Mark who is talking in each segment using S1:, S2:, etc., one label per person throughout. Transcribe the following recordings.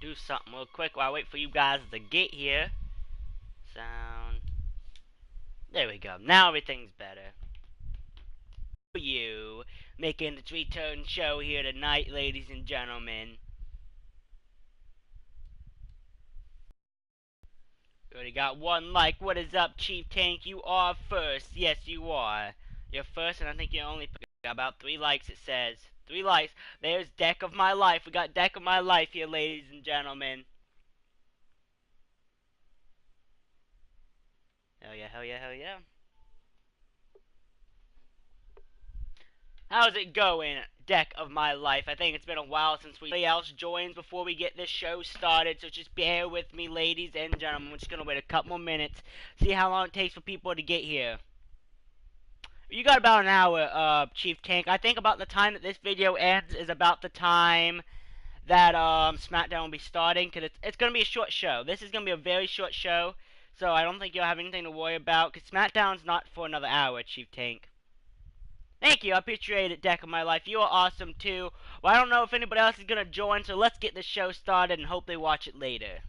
S1: do something real quick while I wait for you guys to get here. Sound. There we go. Now everything's better. You making its return show here tonight, ladies and gentlemen. Already got one like. What is up, Chief Tank? You are first. Yes, you are. You're first, and I think you only got about 3 likes, it says. 3 likes. There's Deck of My Life. We got Deck of My Life here, ladies and gentlemen. Hell yeah, hell yeah, hell yeah. How's it going, Deck of My Life? I think it's been a while since somebody else joins before we get this show started, so just bear with me, ladies and gentlemen. We're just gonna wait a couple more minutes, see how long it takes for people to get here. You got about an hour, Chief Tank. I think about the time that this video ends is about the time that SmackDown will be starting, because it's going to be a short show. This is going to be a very short show, so I don't think you'll have anything to worry about, because SmackDown's not for another hour, Chief Tank. Thank you, I appreciate it, Deck of My Life. You are awesome, too. Well, I don't know if anybody else is going to join, so let's get the show started and hope they watch it later.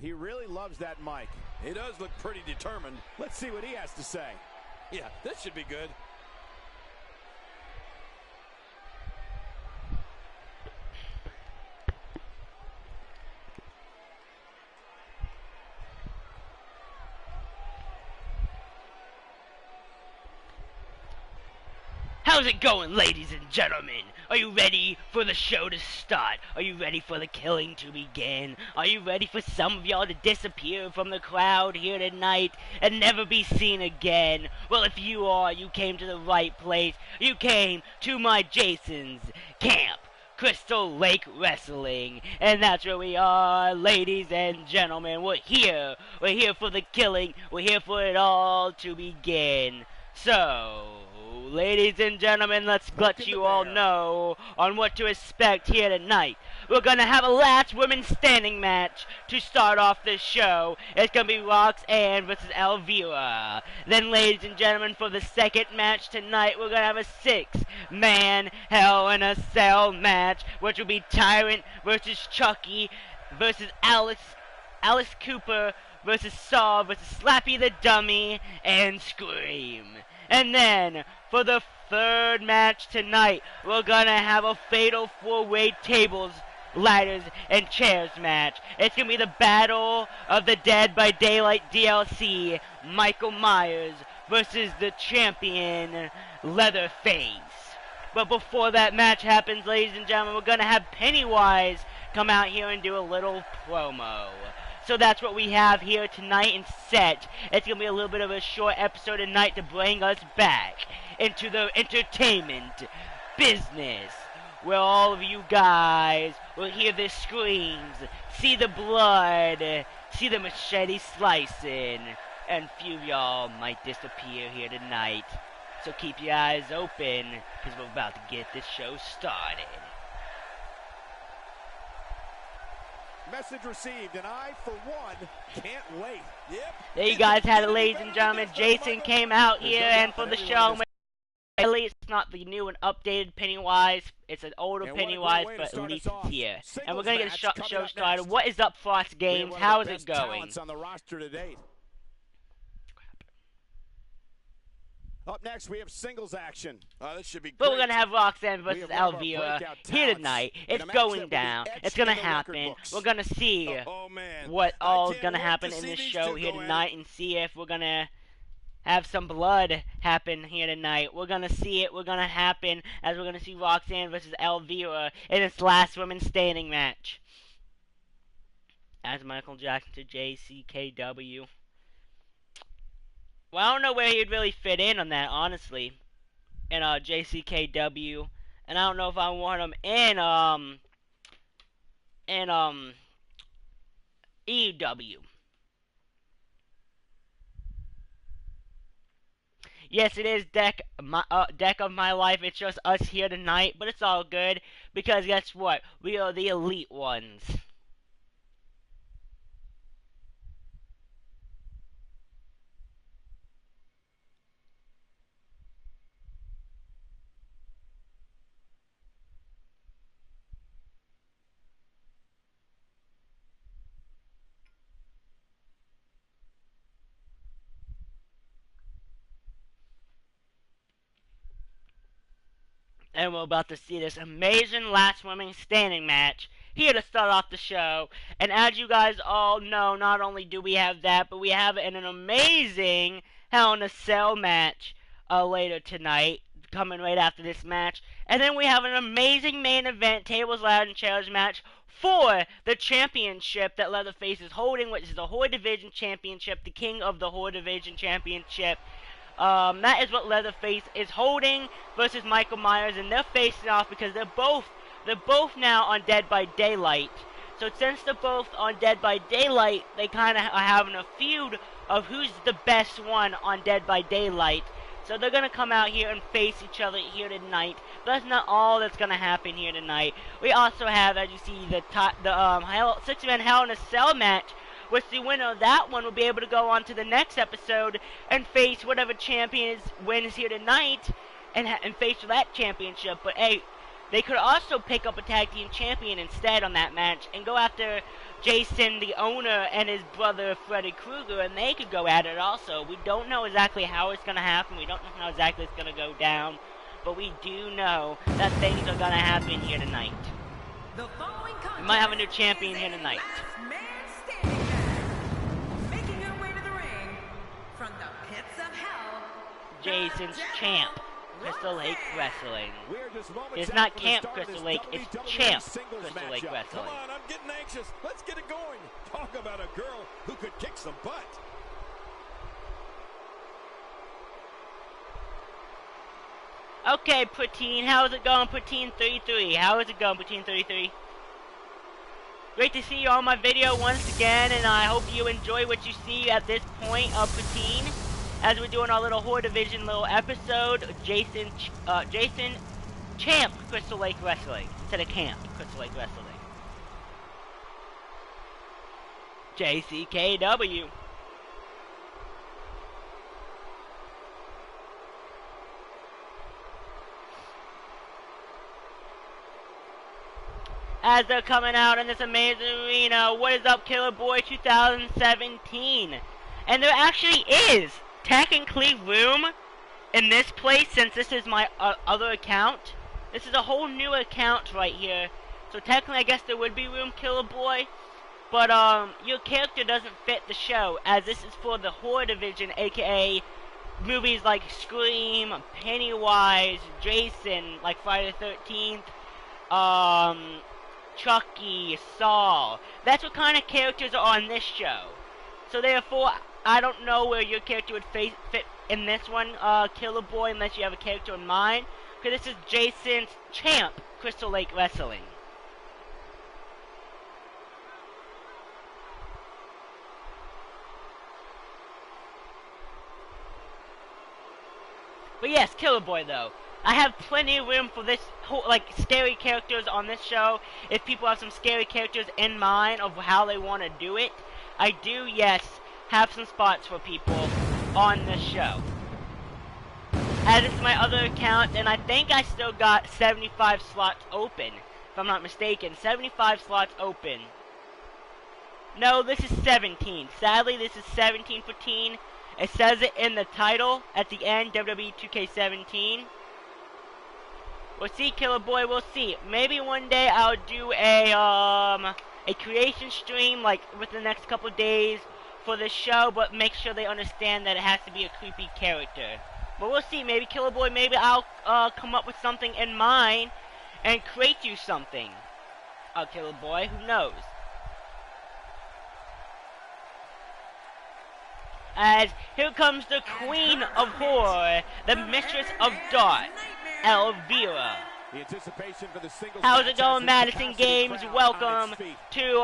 S2: He really loves that mic.
S3: He does look pretty determined.
S2: Let's see what he has to say.
S3: Yeah, this should be good.
S1: How's it going, ladies and gentlemen? Are you ready for the show to start? Are you ready for the killing to begin? Are you ready for some of y'all to disappear from the crowd here tonight and never be seen again? Well, if you are, you came to the right place. You came to my Jason's camp, Krystalake Wrestling. And that's where we are, ladies and gentlemen. We're here. We're here for the killing. We're here for it all to begin. So, ladies and gentlemen, let's let you all know on what to expect here tonight. We're going to have a last women standing match to start off this show. It's going to be Roxanne versus Elvira. Then, ladies and gentlemen, for the second match tonight, we're going to have a 6-man Hell in a Cell match, which will be Tyrant versus Chucky versus Alice Cooper versus Saw versus Slappy the Dummy and Scream. And then, for the third match tonight, we're gonna have a fatal 4-way tables, ladders, and chairs match. It's gonna be the Battle of the Dead by Daylight DLC, Michael Myers versus the champion, Leatherface. But before that match happens, ladies and gentlemen, we're gonna have Pennywise come out here and do a little promo. So that's what we have here tonight in set. It's going to be a little bit of a short episode tonight to bring us back into the entertainment business, where all of you guys will hear the screams, see the blood, see the machete slicing, and few of y'all might disappear here tonight. So keep your eyes open, because we're about to get this show started.
S2: Message received, and I, for one, can't wait.
S3: Yep.
S1: There you guys had it, ladies and gentlemen. Jason came out here, and for the show, it's not the new and updated Pennywise. It's an older Pennywise, but at least it's here. And we're going to get the show started. What is up, Fox Games? How is it going?
S2: On the roster to date. Up next, we have singles action.
S3: This should be great.
S1: But we're going to have Roxanne versus Elvira here tonight. It's going down. It's going to happen. We're going to see what all is going to happen in this show here tonight and see if we're going to have some blood happen here tonight. We're going to see it. We're going to happen as we're going to see Roxanne versus Elvira in its last women standing match. As Michael Jackson to JCKW. Well, I don't know where he'd really fit in on that, honestly, in JCKW, and I don't know if I want him in EW. Yes, it is Deck of My Life. It's just us here tonight, but it's all good because guess what? We are the elite ones. And we're about to see this amazing last women standing match here to start off the show. And as you guys all know, not only do we have that, but we have an amazing Hell in a Cell match later tonight, coming right after this match. And then we have an amazing main event, tables, ladders, and chairs match for the championship that Leatherface is holding, which is the Horde Division Championship, the King of the Horde Division Championship. That is what Leatherface is holding versus Michael Myers, and they're facing off because they're both now on Dead by Daylight. So since they're both on Dead by Daylight, they kind of are having a feud of who's the best one on Dead by Daylight. So they're going to come out here and face each other here tonight. But that's not all that's going to happen here tonight. We also have, as you see, the six-man Hell in a Cell match, which the winner of that one will be able to go on to the next episode and face whatever champion wins here tonight and face for that championship. But hey, they could also pick up a tag team champion instead on that match and go after Jason, the owner, and his brother Freddy Krueger, and they could go at it also. We don't know exactly how it's going to happen. We don't know how exactly it's going to go down. But we do know that things are going to happen here tonight. We might have a new champion here tonight. Jason's champ, Krystalake Wrestling. It's not Camp Krystalake, it's Champ Krystalake Wrestling.
S2: Come on, I'm getting anxious. Let's get it going. Talk about a girl who could kick some butt.
S1: Okay, Poutine, how's it going, Poutine 33? How is it going, Poutine 33? Great to see you on my video once again, and I hope you enjoy what you see at this point of Poutine. As we're doing our little Horde Division little episode, Jason Champ Krystalake Wrestling instead of Camp Krystalake Wrestling. JCKW. As they're coming out in this amazing arena, what is up, Killer Boy 2017? And there actually is technically room in this place, since this is my other account. This is a whole new account right here, so technically I guess there would be room, Killer Boy, but your character doesn't fit the show, as this is for the Horror Division, aka movies like Scream, Pennywise, Jason, like Friday the 13th, Chucky, Saw. That's what kind of characters are on this show. So therefore, I don't know where your character would fit in this one, Killer Boy, unless you have a character in mind. Because this is Jason's Champ Krystalake Wrestling. But yes, Killer Boy though. I have plenty of room for this whole, like, scary characters on this show. If people have some scary characters in mind of how they want to do it, I do, yes, have some spots for people on this show. As it's my other account, and I think I still got 75 slots open, if I'm not mistaken. 75 slots open. No, this is 17. Sadly, this is 17 for teen. It says it in the title at the end, WWE 2K17. We'll see, Killer Boy, we'll see. Maybe one day I'll do a creation stream, like, within the next couple days for the show, but make sure they understand that it has to be a creepy character. But we'll see, maybe Killer Boy, maybe I'll come up with something in mind and create you something. Killer Boy, who knows? As here comes the Queen of Horror, the Mistress of Dark, Elvira. How's it going, Madison Games? Welcome to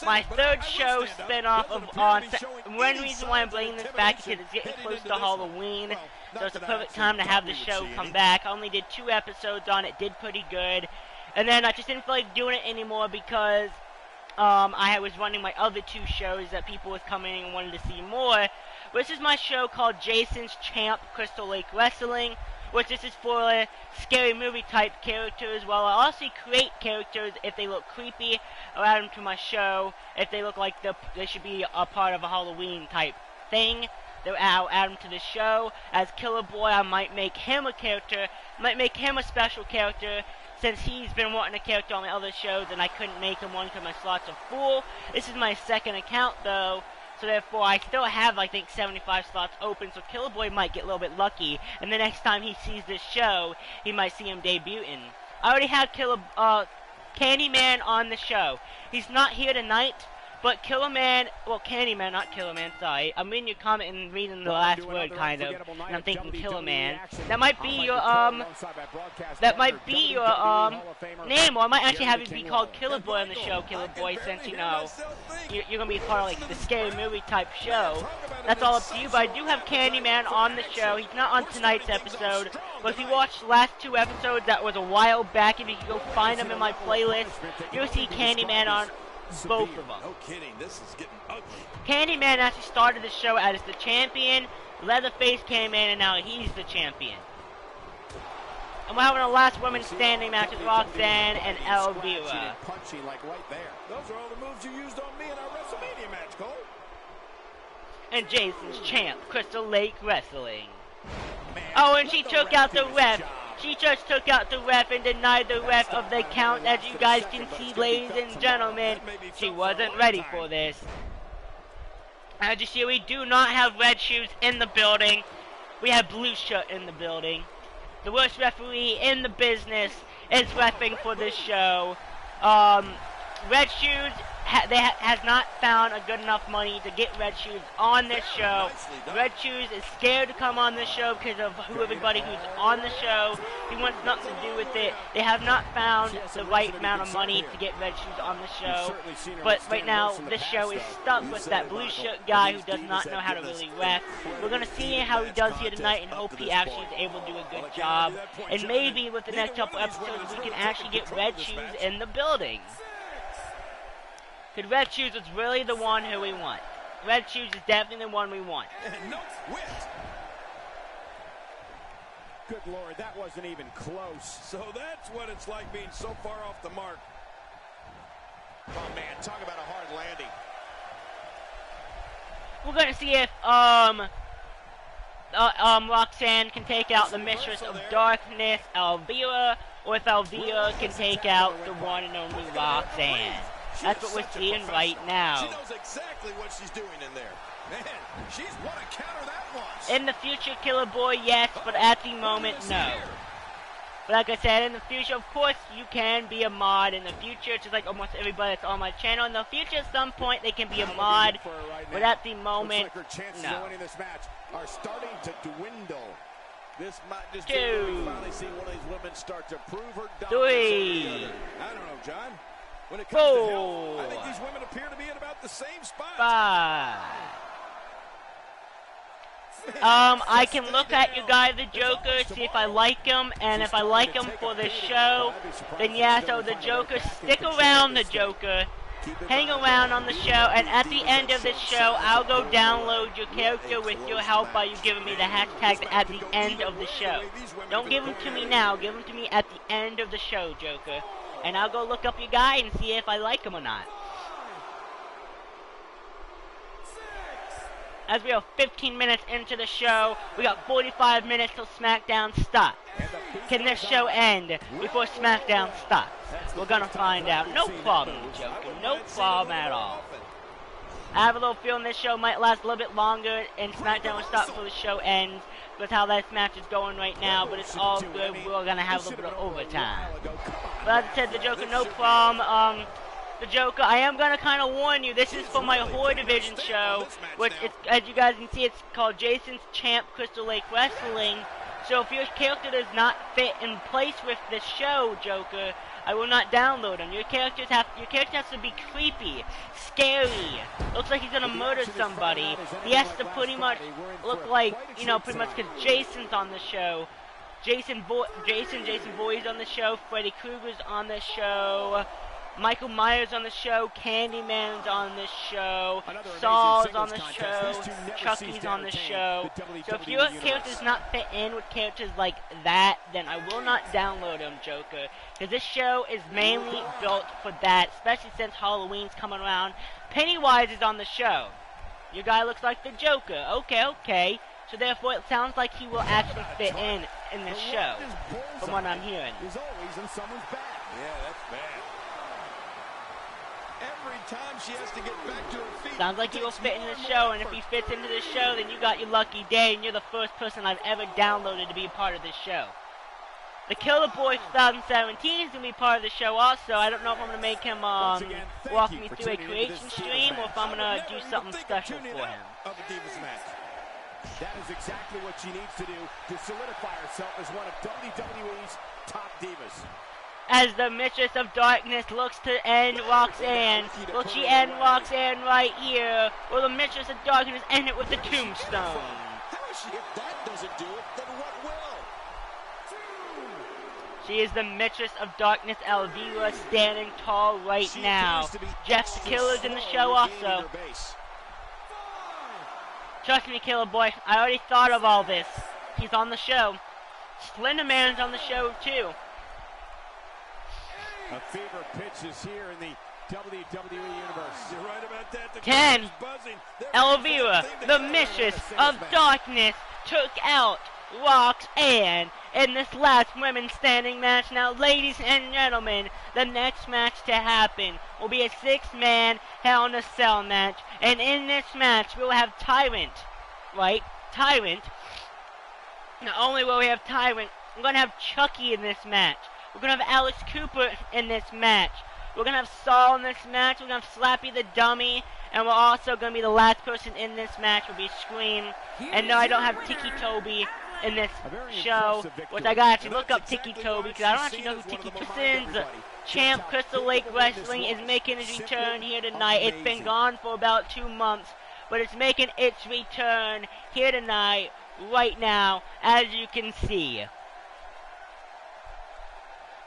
S1: my third show spin-off of one reason why I'm bringing this back is because it's getting close to Halloween, so it's a perfect time to have the show come back. I only did 2 episodes on it, did pretty good, and then I just didn't feel like doing it anymore because I was running my other 2 shows that people was coming and wanted to see more. But this is my show called Jason's Champ Krystalake Wrestling, which this is for scary movie type characters, while I also create characters if they look creepy, or add them to my show if they look like they should be a part of a Halloween type thing. I'll add him to the show. As Killer Boy, I might make him a character, might make him a special character, since he's been wanting a character on my other shows and I couldn't make him one because my slots are full. This is my second account though, so therefore I still have I think 75 slots open, so Killer Boy might get a little bit lucky, and the next time he sees this show, he might see him debuting. I already have Candyman on the show. He's not here tonight, but Candyman, not Killerman, sorry. I'm reading your comment and reading the last word, kind of, and I'm thinking Killerman. That might be your, name, or I might actually have you be called Killer Boy on the show, Killer Boy, since, you know, you're gonna be part of, like, the scary movie type show. That's all up to you, but I do have Candyman on the show. He's not on tonight's episode, but if you watched the last 2 episodes, that was a while back. If you can go find them in my playlist, you'll see Candyman on both of them.
S3: No kidding, this is getting ugly.
S1: Candyman actually started the show as the champion. Leatherface came in, and now he's the champion. And we're having a last woman standing match with Roxanne and Elvira.
S2: Punching like right there.
S3: Those are all the moves you used on me in our WrestleMania match, Cole.
S1: And Jason's champ, Krystalake Wrestling. Oh, and she took out the ref. She just took out the ref and denied the ref of the count. As you guys can see, ladies and gentlemen, she wasn't ready for this. As you see, we do not have red shoes in the building. We have blue shirt in the building. The worst referee in the business is reffing for this show. Red shoes has not found a good enough money to get Red Shoes on this show. Red Shoes is scared to come on this show because of everybody who's on the show. He wants nothing to do with it. They have not found the right amount of money to get Red Shoes on the show. But right now, this show is stuck with that blue shirt guy who does not know how to really ref. We're going to see how he does here tonight and hope he actually is able to do a good job. And maybe with the next couple episodes, we can actually get Red Shoes in the building. Because Red Shoes is really the one who we want. Red Shoes is definitely the one we want.
S2: And no quit. Good Lord, that wasn't even close.
S3: So that's what it's like being so far off the mark.
S2: Oh man, talk about a hard landing.
S1: We're gonna see if Roxanne can take out the Mistress of Darkness, Elvira, or if Elvira can take out the one and only Roxanne. That's what we're seeing right now.
S3: She knows exactly what she's doing in there. Man, she's won a counter that once.
S1: In the future, Killer Boy, yes, but at the moment, no. But like I said, in the future, of course, you can be a mod in the future, just like almost everybody that's on my channel. In the future, at some point, they can be a mod, but at the moment, no.
S2: This match are starting to dwindle.
S3: This might just
S1: 2,
S3: be where we finally see one of these women start to prove her dominance
S1: 3,
S3: over the other. I don't know, John. When it comes to health, I think these women appear to be in about the same spot.
S1: 5. I can look at you guys, the Joker, see if I like him, and if I like him for the show, then yeah, so the Joker, stick around, the Joker, hang around on the show, and at the end of this show, I'll go download your character with your help by you giving me the hashtag at the end of the show. Don't give them to me now, give them to me at the end of the show, Joker. And I'll go look up your guy and see if I like him or not. As we are 15 minutes into the show, we got 45 minutes till SmackDown starts. Can this show end before SmackDown starts? We're gonna find out. No problem, Joker. No problem at all. I have a little feeling this show might last a little bit longer and SmackDown will start before the show ends. With how that match is going right now, but it's all good. We're gonna have a little bit of overtime. But as I said, the Joker, no problem. The Joker, I am gonna kind of warn you. This is for my Horror Division show, which, as you guys can see, it's called Jason's Champ Krystalake Wrestling. So if your character does not fit in place with this show, Joker, I will not download him. Your character has to be creepy, scary. Looks like he's gonna murder somebody. He has to pretty much look like, you know, pretty much because Jason's on the show. Jason Voorhees on the show. Freddy Krueger's on the show. Michael Myers on the show, Candyman's on this show, Saw's on the show, Chucky's on the show. So if your character does not fit in with characters like that, then I will not download them, Joker. Because this show is mainly built for that, especially since Halloween's coming around. Pennywise is on the show. Your guy looks like the Joker. Okay, okay. So therefore, it sounds like he will actually fit in this show, from what I'm hearing.
S2: Is always in someone's back.
S3: Yeah, that's bad. Every time she has to get back to her feet.
S1: Sounds like he will fit in the show, and if he fits into the show, then you got your lucky day, and you're the first person I've ever downloaded to be a part of this show. The Killer Boy 2017 is going to be part of the show also. I don't know if I'm going to make him walk me through a creation stream, or if I'm going to do something special for him.
S2: That is exactly what she needs to do to solidify herself as one of WWE's top divas.
S1: As the Mistress of Darkness looks to end Roxanne. Will she end Roxanne right here? Will the Mistress of Darkness end it with the tombstone?
S3: How is she? If that doesn't do it, then what will?
S1: She is the Mistress of Darkness, Elvira, standing tall right now. Jeff the Killer's in the show also. Trust me, Killer Boy, I already thought of all this. He's on the show. Slender Man's on the show too.
S2: A fever pitch is here in the WWE Universe.
S3: You're right about that. The
S1: 10. Elvira, the Mistress of Darkness, took out Roxanne in this last women's standing match. Now, ladies and gentlemen, the next match to happen will be a 6-man Hell in a Cell match. And in this match, we will have Tyrant, right? Tyrant. Not only will we have Tyrant, we're going to have Chucky in this match. We're going to have Alex Cooper in this match. We're going to have Saul in this match. We're going to have Slappy the Dummy. And we're also going to be the last person in this match will be Scream. And no, I don't have Tiki Toby in this show, which I gotta actually look up Tiki Toby because I don't actually know who Tiki Toby is. Champ Krystalake Wrestling is making his return here tonight. It's been gone for about 2 months, but it's making its return here tonight, right now, as you can see.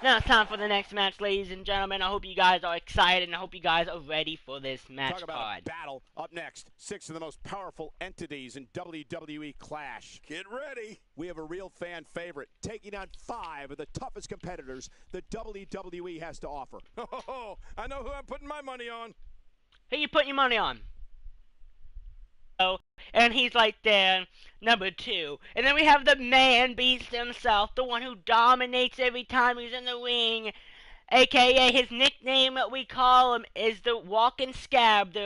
S1: Now it's time for the next match, ladies and gentlemen. I hope you guys are excited, and I hope you guys are ready for this match
S2: Talk about
S1: card.
S2: a battle. Up next, 6 of the most powerful entities in WWE Clash.
S3: Get ready.
S2: We have a real fan favorite taking on 5 of the toughest competitors the WWE has to offer.
S3: Oh, I know who I'm putting my money on.
S1: Who you putting your money on? And he's like there, number 2. And then we have the man beast himself, the one who dominates every time he's in the ring. AKA his nickname, we call him, is the Walking Scab,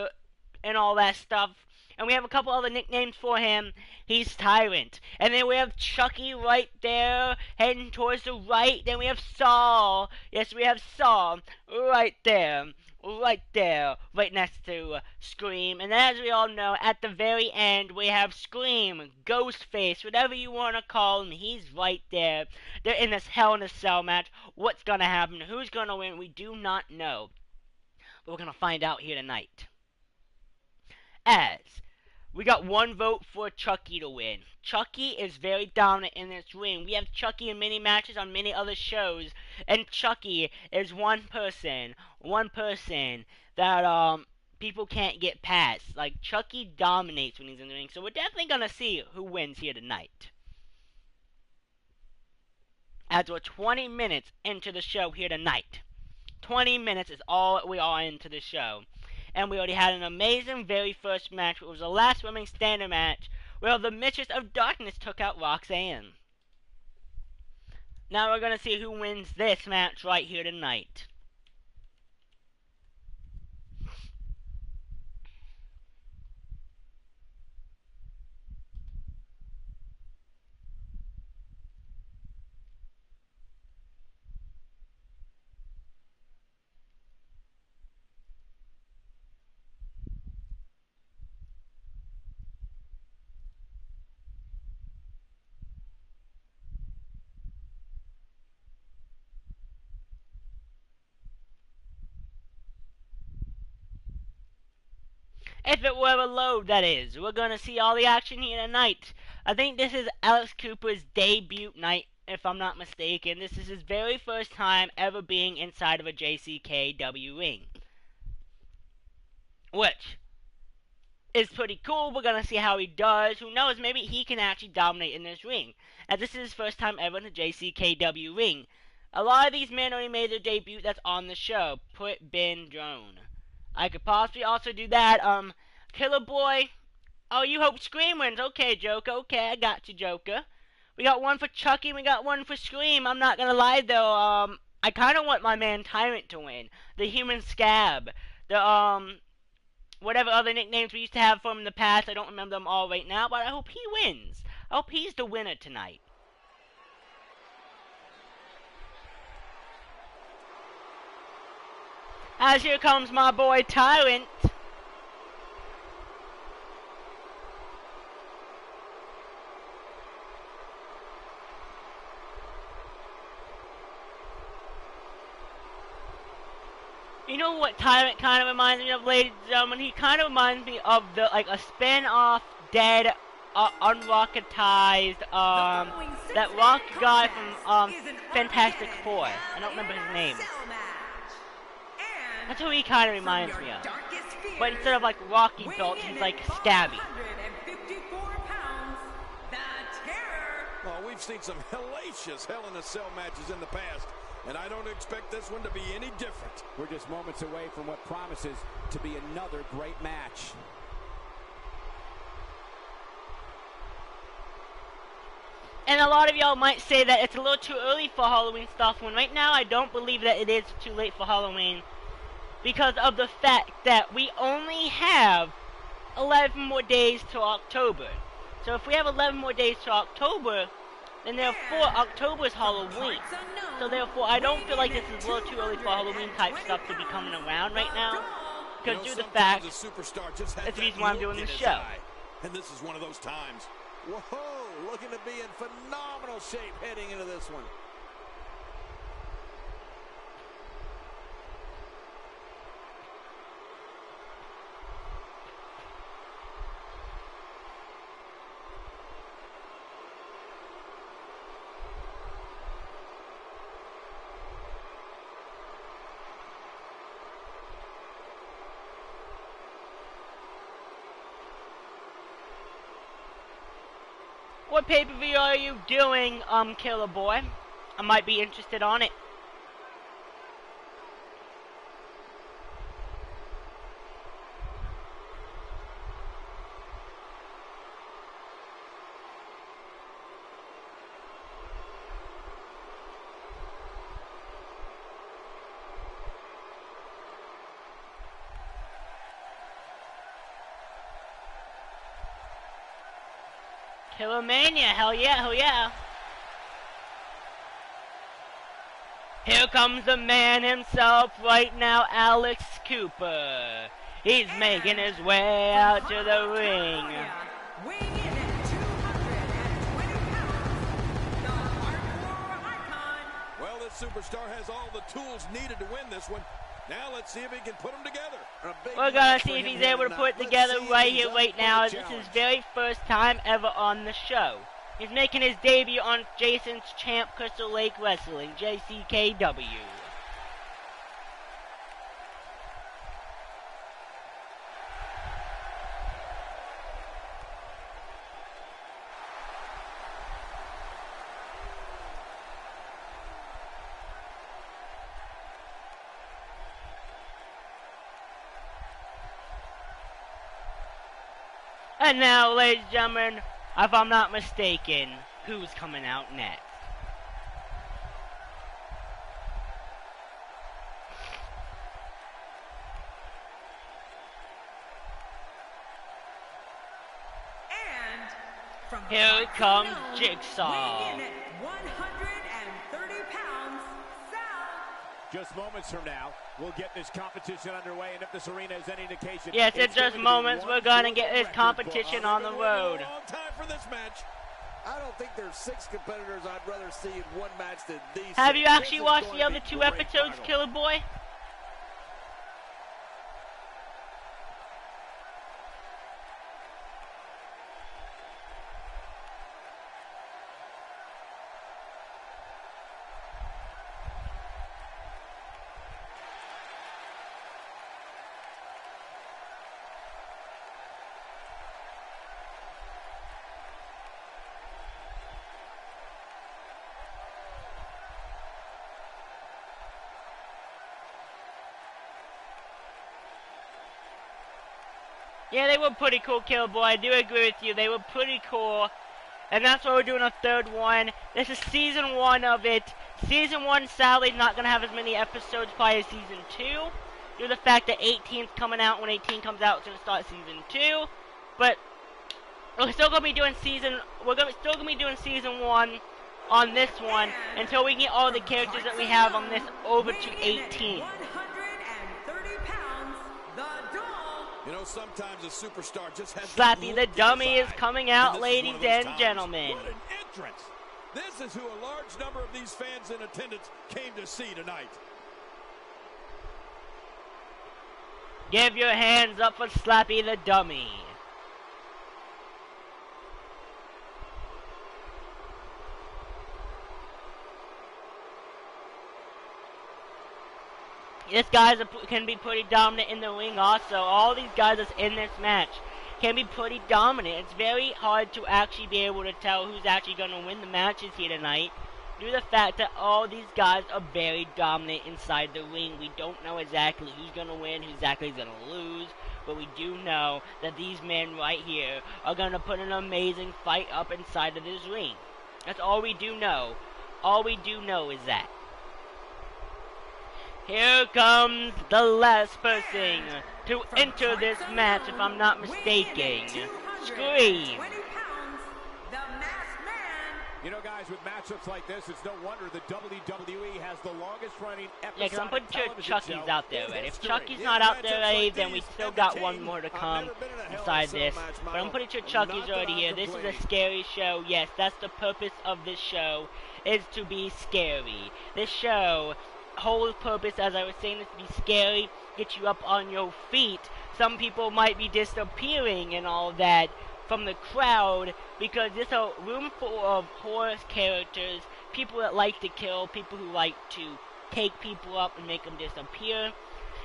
S1: and all that stuff. And we have a couple other nicknames for him. He's Tyrant. And then we have Chucky right there, heading towards the right. Then we have Saul. Yes, we have Saul right there. Right there, right next to Scream. And as we all know, at the very end, we have Scream, Ghostface, whatever you want to call him, he's right there. They're in this Hell in a Cell match. What's going to happen? Who's going to win? We do not know. But we're going to find out here tonight. As we got 1 vote for Chucky to win. Chucky is very dominant in this ring. We have Chucky in many matches on many other shows. And Chucky is one person that people can't get past. Like, Chucky dominates when he's in the ring. So we're definitely going to see who wins here tonight. As we're 20 minutes into the show here tonight. 20 minutes is all we are into the show. And we already had an amazing very first match. It was the last women's standard match where the Mistress of Darkness took out Roxanne. Now we're going to see who wins this match right here tonight. If it were a load, that is. We're going to see all the action here tonight. I think this is Alex Cooper's debut night, if I'm not mistaken. This is his very first time ever being inside of a JCKW ring. Which is pretty cool. We're going to see how he does. Who knows, maybe he can actually dominate in this ring. As this is his first time ever in a JCKW ring. A lot of these men already made their debut that's on the show. Put Ben Drone. I could possibly also do that. Killer Boy, Oh, you hope Scream wins. Okay, Joker. Okay, I got you, Joker. We got one for Chucky, we got one for Scream. I'm not gonna lie though, I kinda want my man Tyrant to win. The Human Scab. The, whatever other nicknames we used to have for him in the past. I don't remember them all right now, but I hope he wins. I hope he's the winner tonight. As here comes my boy Tyrant. You know what Tyrant kind of reminds me of, ladies and gentlemen? He kind of reminds me of a spin-off, dead, unrocketized, that rock guy from, Fantastic Four. I don't remember his name. That's who he kind of reminds me of. But instead of, like, Rocky built, he's, like, stabby.
S3: Well, we've seen some hellacious Hell in a Cell matches in the past, and I don't expect this one to be any different.
S2: We're just moments away from what promises to be another great match.
S1: And a lot of y'all might say that it's a little too early for Halloween stuff, when right now I don't believe that it is too late for Halloween, because of the fact that we only have 11 more days to October. So if we have 11 more days to October, then therefore October's Halloween. So therefore I don't feel like this is a little too early for Halloween type stuff to be coming around right now, because due to the fact that's the reason why I'm doing this show.
S3: And this is one of those times.
S2: Whoa, looking to be in phenomenal shape heading into this one.
S1: What pay-per-view are you doing, Killer Boy? I might be interested on it. Killer Mania, hell yeah, hell yeah. Here comes the man himself right now, Alex Cooper. He's making his way out to the ring.
S4: Weighing in at 220 pounds, the hardcore icon.
S3: Well, this superstar has all the tools needed to win this one. Now let's see if he can put them together.
S1: We're gonna see if he's able to put it together right here, right now. This is his very first time ever on the show. He's making his debut on Jason's Champ Krystalake Wrestling, JCKW. And now, ladies and gentlemen, if I'm not mistaken, who's coming out next?
S4: And from
S1: Here comes Jigsaw.
S4: weighing in at 130 pounds, Sal.
S2: Just moments from now, we'll get this competition underway, and if this arena is any indication,
S1: Yes, in just moments, we're gonna get this competition on the road.
S3: Long time for this match.
S5: I don't think there's 6 competitors I'd rather see in one match than these.
S1: Have
S5: 6.
S1: you actually
S5: This is
S1: watched
S5: going
S1: the
S5: to
S1: other
S5: be
S1: 2
S5: great
S1: episodes,
S5: final.
S1: Killer Boy? Yeah, they were pretty cool, Killer Boy. I do agree with you. They were pretty cool. And that's why we're doing a third one. This is season 1 of it. Season 1, sadly, not going to have as many episodes probably as season 2. Due to the fact that 18's coming out. When 18 comes out, it's going to start season 2. But we're still going to be doing season 1 on this one until we get all the characters that we have on this over to 18.
S4: 130 pounds, the doll.
S3: You know, sometimes a superstar just has
S1: Slappy the Dummy is
S3: inside.
S1: coming
S3: And
S1: out,
S3: this is
S1: ladies
S3: one of those
S1: and
S3: times.
S1: gentlemen.
S3: What an entrance! This is who a large number of these fans in attendance came to see tonight.
S1: Give your hands up for Slappy the Dummy. This guy can be pretty dominant in the ring also. All these guys that's in this match can be pretty dominant. It's very hard to actually be able to tell who's actually going to win the matches here tonight due to the fact that all these guys are very dominant inside the ring. We don't know exactly who's going to win, who exactly is going to lose, but we do know that these men right here are going to put an amazing fight up inside of this ring. That's all we do know. All we do know is that. Here comes the last person to enter this match, if I'm not mistaken. Scream.
S4: 20 pounds, the masked man.
S2: You know, guys, with matchups like this, it's no wonder the WWE has the longest running
S1: Yeah, because I'm
S2: episodic
S1: putting
S2: television
S1: Chucky's
S2: show
S1: out there
S2: in
S1: already. If
S2: history.
S1: Chucky's
S3: Yeah,
S1: not out there
S3: matchups
S1: already,
S3: like
S1: then we
S3: these
S1: still got
S3: entertain.
S1: one more to
S3: I've
S1: come
S3: never been in a Hell in a
S1: inside
S3: Cell
S1: this.
S3: match,
S1: But I'm
S3: Michael.
S1: pretty sure
S3: Not
S1: Chucky's
S3: that
S1: already
S3: I'm
S1: here. This is a
S3: complaining.
S1: scary show. Yes, that's the purpose of this show, is to be scary. This show, whole purpose, as I was saying, is to be scary, get you up on your feet. Some people might be disappearing and all that from the crowd because there's a room full of horror characters, people that like to kill, people who like to take people up and make them disappear.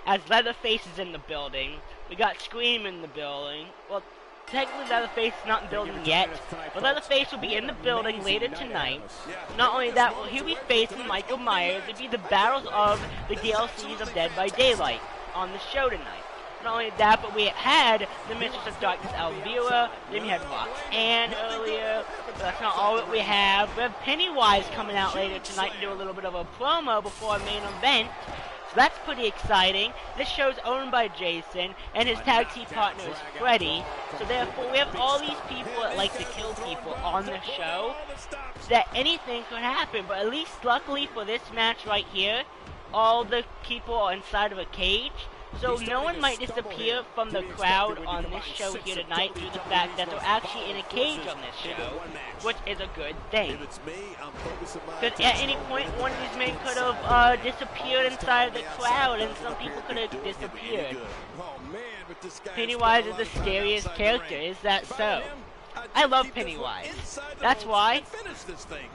S1: As Leatherface is in the building, we got Scream in the building. Well, technically Leatherface is not in the building yet, but Leatherface will be in the building later tonight. Not only that, he'll be facing Michael Myers. It'll be the battles of the DLCs of Dead by Daylight on the show tonight. Not only that, but we had the Mistress of Darkness, Elvira, then we had Roxanne earlier, but that's not all that we have. We have Pennywise coming out later tonight to do a little bit of a promo before our main event, so that's pretty exciting. This show's owned by Jason, and his tag team partner is Freddy, so therefore we have all these people that like to kill people on the show, that anything could happen, but at least luckily for this match right here, all the people are inside of a cage, so no one might disappear from the crowd on this show here tonight due to the fact that they're actually in a cage on this show, which is a good thing. Because at any point, one of these men could have disappeared inside of the crowd, and some people could have disappeared. Pennywise is the scariest character, is that so? I love Pennywise. That's why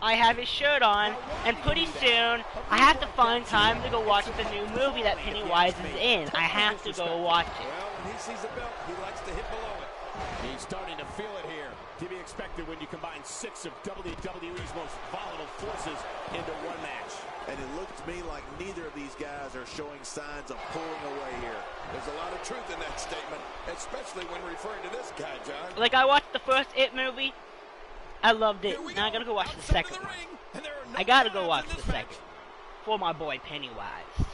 S1: I have his shirt on, and pretty soon I have to find time to go watch the new movie that Pennywise is in. I have to go watch it.
S3: Well, when he sees a belt, he likes to hit below it.
S2: He's starting to feel it here. To be expected when you combine 6 of WWE's most volatile forces into one match.
S5: And it looks to me like neither of these guys are showing signs of pulling away here.
S3: There's a lot of truth in that statement, especially when referring to this guy, John.
S1: Like, I watched the first It movie. I loved it. Now I gotta go watch the second one. I gotta go watch the second. For my boy Pennywise.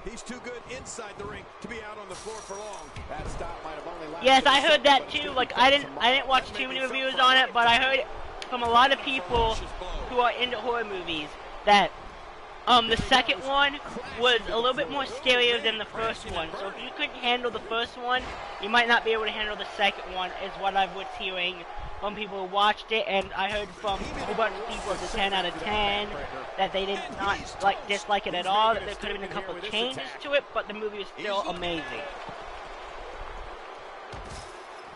S3: He's too good inside the ring to be out on the floor for long.
S2: That stop might have only lasted
S1: Yes, I
S2: a
S1: heard
S2: second,
S1: that
S2: but
S1: too.
S2: still
S1: Like,
S2: gives
S1: I
S2: some
S1: didn't watch too many reviews on it, but I heard from a lot of people who are into horror movies that the second one was a little bit more scarier than the first one. So if you couldn't handle the first one, you might not be able to handle the second one, is what I was hearing from people who watched it. And I heard from a whole bunch of people it's a 10 out of 10, that they did not dislike it at all, that there could have been a couple of changes to it, but the movie was still amazing.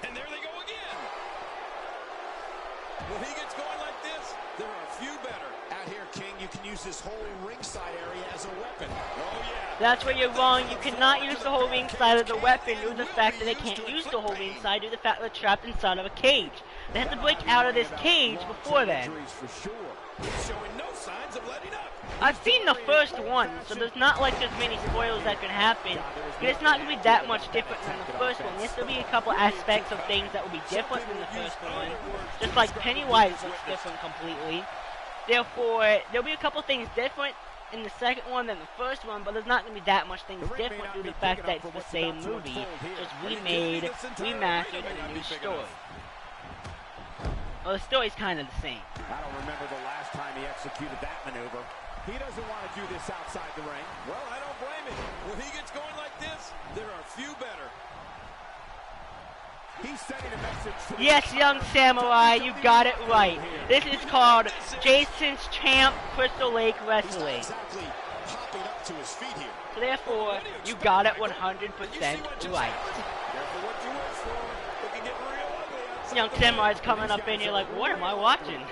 S3: And there they go again. When he gets going like this, there are a few better.
S2: Out here, King, you can use this whole ringside area as a weapon.
S3: Oh, yeah.
S1: That's where you're wrong. You cannot use the whole ringside as a weapon due to the fact that they can't use the whole ringside due to the fact that they're trapped inside of a cage. They have to break out of this cage before then.
S2: For sure.
S3: He's showing no signs of letting up.
S1: I've seen the first one, so there's not like as many spoilers that can happen. But it's not going to be that much different than the first one. Yes, there'll be a couple aspects of things that will be different than the first one. Just like Pennywise looks different completely. Therefore, there'll be a couple things different in the second one than the first one, but there's not going to be that much things different due to the fact that it's the same movie, just remade, remastered, and a new story. Well, the story's kind of the same.
S2: I don't remember the last time he executed that maneuver. He doesn't want to do this outside the ring.
S3: Well, I don't blame him. When he gets going like this, there are few better.
S2: He's sending a message to the
S1: Yes, young samurai, you got it right. This is called Jason's Champ Krystalake Wrestling.
S3: Exactly hopping up to his feet here.
S1: So therefore, you got it 100% right.
S3: Careful what you wish for. It can get real ugly outside.
S1: Young samurai's coming up in here like, what am I watching?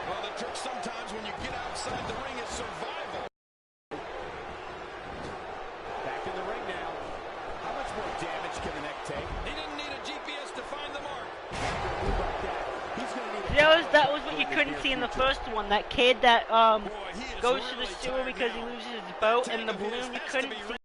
S3: Well, the trick sometimes when you get outside the ring is survival.
S2: Back in the ring now. How much more damage can the neck take?
S3: He didn't need a GPS to find the mark.
S1: That was what you couldn't see in the first one. That kid that goes to the sewer because he loses his boat, and the balloon, you couldn't see